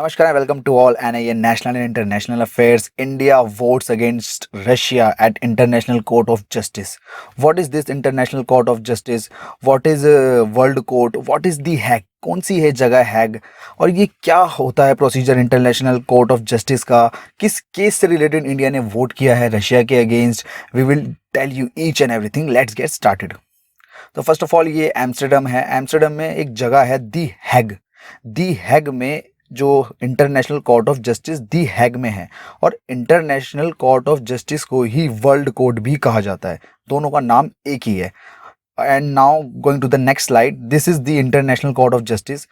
Namaskar and welcome to all NIA National and International Affairs. India votes against Russia at International Court of Justice. What is this International Court of Justice? What is World Court? What is the Hague? कौन सी है जगह हैग और ये क्या होता है procedure international Court of justice का? किस केस से रिलेटेड इंडिया ने वोट किया है रशिया के against? We will tell you each and everything. Let's get started. तो फर्स्ट ऑफ ऑल ये एम्स्टर्डम है. एम्स्टर्डम में एक जगह है दी हैग. दी हैग में जो इंटरनेशनल कोर्ट ऑफ जस्टिस दी हैग में है, और इंटरनेशनल कोर्ट ऑफ जस्टिस को ही वर्ल्ड कोर्ट भी कहा जाता है. दोनों का नाम एक ही है. And now going to the next slide. This is the International Court of Justice.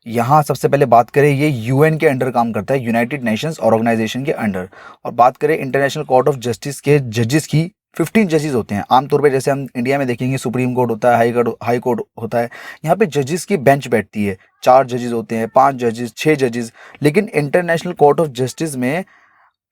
यहाँ सबसे पहले बात करें, ये यूएन के अंडर काम करता है, यूनाइटेड नेशंस ऑर्गेनाइजेशन के अंडर. और बात करें इंटरनेशनल कोर्ट ऑफ जस्टिस के जजेस की, 15 जजेस होते हैं. आमतौर पे जैसे हम इंडिया में देखेंगे सुप्रीम कोर्ट होता है, हाई कोर्ट होता है. यहाँ पे जजेस की बेंच बैठती है. 4 जजेस होते हैं, 5 जजेस, 6 जजेस. लेकिन इंटरनेशनल कोर्ट ऑफ जस्टिस में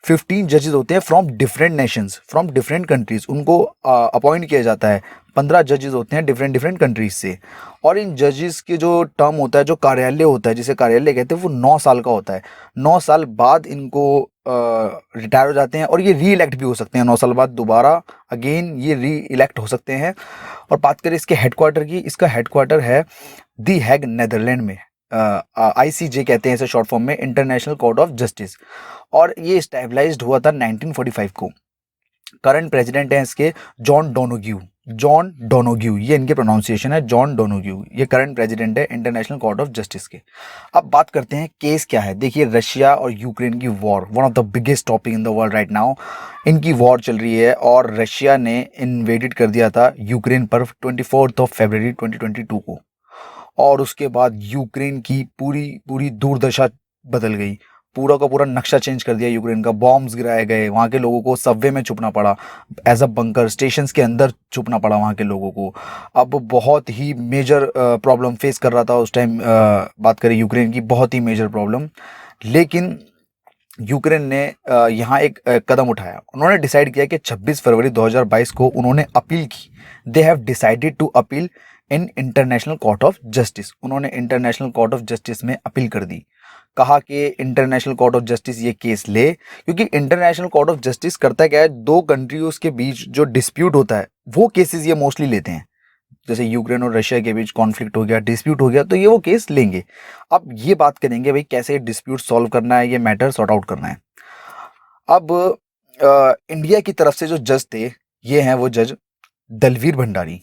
15 जजेस होते हैं from different Nations, from different countries. उनको अपॉइंट किया जाता है. 15 जजेस होते हैं डिफरेंट डिफरेंट कंट्रीज से. और इन जजेस के जो टर्म होता है, जो कार्यालय होता है, जिसे कार्यालय कहते हैं, वो 9 साल का होता है. 9 साल बाद इनको रिटायर हो जाते हैं, और ये री इलेक्ट भी हो सकते हैं. 9 साल बाद दोबारा अगेन ये री इलेक्ट हो सकते हैं. और बात करें इसके हेडक्वार्टर की, इसका हेडक्वार्टर है दी हैग, नेदरलैंड में. ICJ कहते हैं इसे शॉर्ट फॉर्म में, इंटरनेशनल कोर्ट ऑफ जस्टिस. और ये स्टेबलाइज्ड हुआ था 1945 को. करंट प्रेसिडेंट हैं इसके जॉन डोनोग्यू. जॉन डोनोग्यू, ये इनके प्रोनाउंसिएशन है, जॉन डोनोग्यू. ये करंट प्रेसिडेंट है इंटरनेशनल कोर्ट ऑफ जस्टिस के. अब बात करते हैं केस क्या है. देखिए, रशिया और यूक्रेन की war, one of the biggest topic in the world right now. इनकी वॉर चल रही है और रशिया ने इन्वेडेड कर दिया था यूक्रेन पर 24 फरवरी 2022 को. और उसके बाद यूक्रेन की पूरी पूरी दुर्दशा बदल गई. पूरा का पूरा नक्शा चेंज कर दिया यूक्रेन का. बॉम्ब्स गिराए गए, वहाँ के लोगों को सबवे में छुपना पड़ा, एज अ बंकर स्टेशंस के अंदर छुपना पड़ा वहाँ के लोगों को. अब बहुत ही मेजर प्रॉब्लम फेस कर रहा था उस टाइम. बात करें यूक्रेन की, बहुत ही मेजर प्रॉब्लम. लेकिन यूक्रेन ने यहाँ एक कदम उठाया. उन्होंने डिसाइड किया कि 26 फरवरी 2022 को उन्होंने अपील की. They have decided to appeal in International Court of Justice. उन्होंने इंटरनेशनल कोर्ट ऑफ जस्टिस में अपील कर दी. कहा कि इंटरनेशनल कोर्ट ऑफ जस्टिस ये केस ले, क्योंकि इंटरनेशनल कोर्ट ऑफ जस्टिस करता क्या है, दो कंट्रीज के बीच जो डिस्प्यूट होता है वो केसेस ये मोस्टली लेते हैं. जैसे यूक्रेन और रशिया के बीच कॉन्फ्लिक्ट हो गया, डिस्प्यूट हो गया, तो ये वो केस लेंगे. अब ये बात करेंगे भाई कैसे डिस्प्यूट सॉल्व करना है, ये मैटर सॉर्ट आउट करना है. अब इंडिया की तरफ से जो जज थे, ये हैं वो जज दलवीर भंडारी.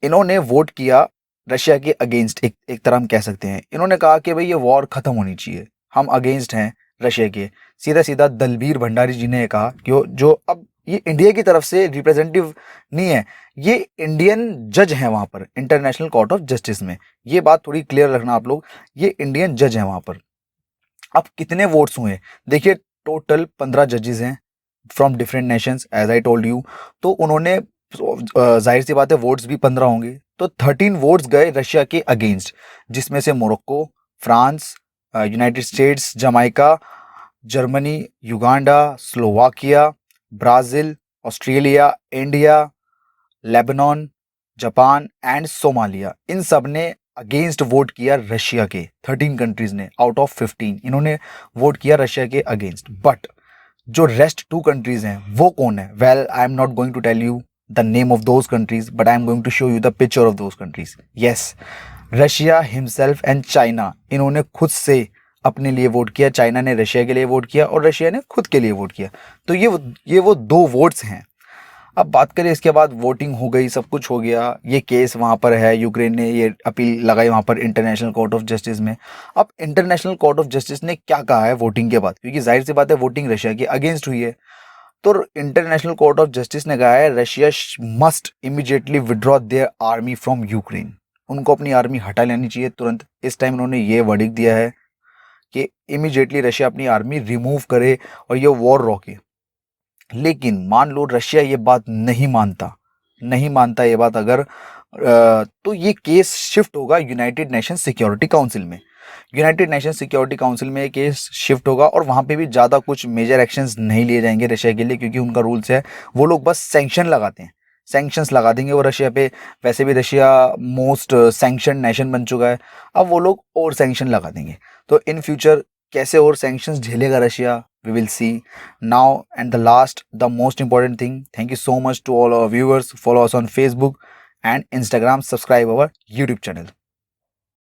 इन्होंने वोट किया रशिया के अगेंस्ट. एक तरह हम कह सकते हैं, इन्होंने कहा कि भाई ये वॉर खत्म होनी चाहिए, हम अगेंस्ट हैं रशिया के. सीधा सीधा दलबीर भंडारी जी ने कहा कि जो अब ये इंडिया की तरफ से रिप्रेजेंटेटिव नहीं है, ये इंडियन जज हैं वहाँ पर इंटरनेशनल कोर्ट ऑफ जस्टिस में. ये बात थोड़ी क्लियर रखना आप लोग, ये इंडियन जज हैं वहाँ पर. अब कितने वोट्स हुए? देखिए, टोटल 15 जजेस हैं from different nations, as I told you. तो उन्होंने, जाहिर सी बात है वोट्स भी 15 होंगे, तो 13 वोट्स गए रशिया के अगेंस्ट, जिसमें से Morocco, France, United States, Jamaica, Germany, Uganda, Slovakia, Brazil, Australia, India, Lebanon, Japan and Somalia. इन सब ने अगेंस्ट वोट किया रशिया के. 13 कंट्रीज ने आउट ऑफ 15 इन्होंने वोट किया रशिया के अगेंस्ट. बट जो रेस्ट 2 कंट्रीज हैं वो कौन है? Well, I am not going to tell you the name of those countries, but I am going to show you the picture of those countries. Yes, Russia himself and China, इन्होंने खुद से अपने लिए vote किया. China ने Russia के लिए vote किया और रशिया ने खुद के लिए वोट किया. तो ये वो 2 वोट्स हैं. अब बात करें इसके बाद, वोटिंग हो गई, सब कुछ हो गया. ये केस वहाँ पर है, यूक्रेन ने ये अपील लगाई वहाँ पर इंटरनेशनल कोर्ट ऑफ जस्टिस में. अब इंटरनेशनल कोर्ट ऑफ जस्टिस ने क्या कहा है वोटिंग के बाद, क्योंकि जाहिर सी बात है वोटिंग रशिया के अगेंस्ट हुई है. तो इंटरनेशनल कोर्ट ऑफ जस्टिस ने कहा है Russia must immediately withdraw there army from Ukraine. उनको अपनी आर्मी हटा लेनी चाहिए तुरंत. इस टाइम उन्होंने ये वर्डिक्ट दिया है कि इमीडिएटली रशिया अपनी आर्मी रिमूव करे और ये वॉर रोके. लेकिन मान लो रशिया ये बात नहीं मानता ये बात अगर, तो ये केस शिफ्ट होगा यूनाइटेड नेशन सिक्योरिटी काउंसिल में. यूनाइटेड नेशन सिक्योरिटी काउंसिल में केस शिफ्ट होगा और वहाँ पे भी ज़्यादा कुछ मेजर एक्शंस नहीं लिए जाएंगे रशिया के लिए, क्योंकि उनका रूल्स है, वो लोग बस सैंक्शन लगाते हैं, सैंक्शंस लगा देंगे वो रशिया पे. वैसे भी रशिया मोस्ट सैंक्शन नेशन बन चुका है, अब वो लोग और सैंक्शन लगा देंगे. तो इन फ्यूचर कैसे और सैंक्शंस झेलेगा Russia, we will see now. And the last, the most important thing, thank you so much to all our viewers. Follow us on Facebook and Instagram, subscribe our YouTube channel.